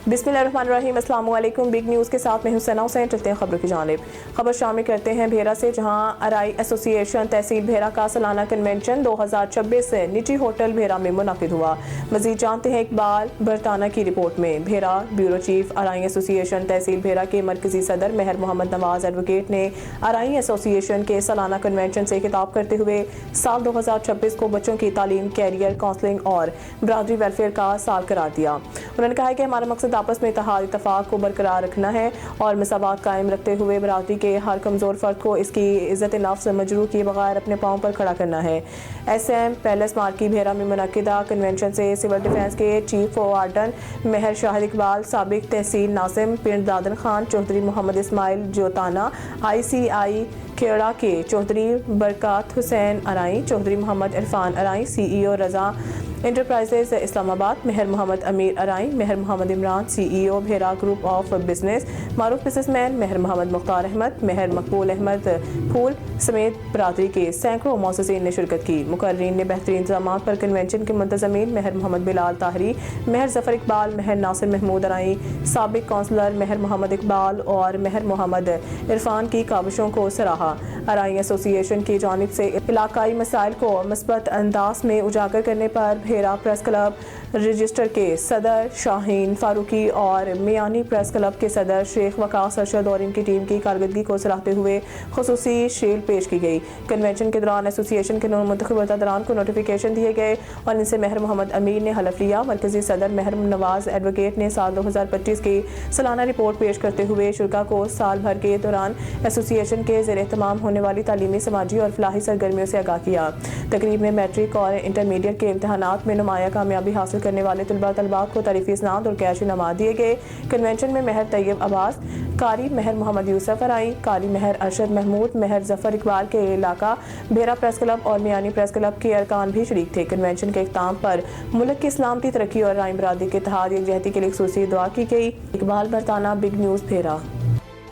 बिस्मिल्लाहिर्रहमानिर्रहीम। अस्सलाम वालेकुम। बिग न्यूज़ के साथ मैं हूं सना हुसैन। चलते हैं खबरों की जानिब। खबर शामिल करते हैं भेरा से, जहां अराई एसोसिएशन तहसील भेरा का सालाना कन्वेंशन 2026 से निजी होटल भेरा में मुनाकिद हुआ। मजीद जानते हैं इकबाल बरताना की रिपोर्ट में। भेरा ब्यूरो चीफ अराई एसोसिएशन तहसील भेरा के मरकजी सदर मेहर मोहम्मद नवाज एडवोकेट ने अराई एसोसिएशन के सालाना कन्वेंशन से खिताब करते हुए साल 2026 को बच्चों की तालीम, कैरियर, काउंसलिंग और बरादरी वेलफेयर का साल करार दिया। उन्होंने कहा कि हमारा मकसद आपस में इत्तेहाद इत्तफाक को बरकरार रखना है और मसावात कायम रखते हुए बरादरी के हर कमज़ोर फ़र्द को इसकी इज़्ज़त नफ्स मजरूह किए बगैर अपने पाँव पर खड़ा करना है। SM पैलेस मार्की भेरा में मुनक्किदा कन्वेंशन से सिविल डिफेंस के चीफ वार्डन मेहर शाहिद इकबाल, साबिक तहसील नासिम पिंड दादन खान, चौधरी मोहम्मद इस्माइल जोताना, ICI खेड़ा के Chaudhry Barkat Hussain Arain, Chaudhry Mohammad Irfan Arain, CEO Raza enterprises Islamabad, Mehar Mohammad Amir Arain, Mehar Mohammad Imran, CEO Bhera group of business, मारूफ बिजनेसमैन मेहर मोहम्मद मुख्तार अहमद, मेहर मकबूल अहमद फूल समेत बरादरी के सैकड़ों मौससीन ने शिरकत की। मुकर्रीन ने बेहतरीन इंतजाम पर कन्वेंशन के मुंतज़मीन मेहर मोहम्मद बिलाल ताहरी, मेहर जफर इकबाल, मेहर नासिर महमूद अराई, साबिक काउंसलर मेहर मोहम्मद इकबाल और मेहर मोहम्मद इरफान की काविशों को सराहा। अराई एसोसिएशन की जानिब से इलाकाई मसाइल को मस्बत अंदाज में उजागर करने पर भेरा प्रेस क्लब रजिस्टर के सदर शाहीन फारूकी और मियानी प्रेस क्लब के सदर शेख वकास अरशद और इनकी टीम की कारकर्दगी को सराहते हुए खुसूसी शील्ड पेश की गई। कन्वेंशन के दौरान एसोसिएशन के मुंतखब बरदरान को नोटिफिकेशन दिए गए और इनसे मेहर मोहम्मद अमीर ने हलफ लिया। मरकजी सदर मेहर नवाज एडवोकेट ने साल 2025 की सालाना रिपोर्ट पेश करते हुए शुरा को साल भर के दौरान एसोसिएशन के ज़ेर एहतमाम होने वाली तालीमी, समाजी और फलाही सरगर्मियों से आगाह किया। तकरीब में मैट्रिक और इंटरमीडिएट के इम्तहानात में नुमाया कामयाबी हासिल करने वाले तलबात को तारीफी इस्नाद और कैश इनामात दिए गए। कन्वेंशन में मेहर तैयब अब्बास, कारी मेहर मोहम्मद यूसुफ अराई, कारी मेहर अरशद महमूद, मेहर जफर इकबाल के इलाका भेरा प्रेस क्लब और मियानी प्रेस क्लब के अरकान भी शरीक थे। कन्वेंशन के इख्तिताम पर मुल्क की सलामती, तरक्की और राय बरादरी के इत्तेहाद यकजहती के लिए खुसूसी दुआ की गई। इकबाल बरताना, बिग न्यूज़ भेरा।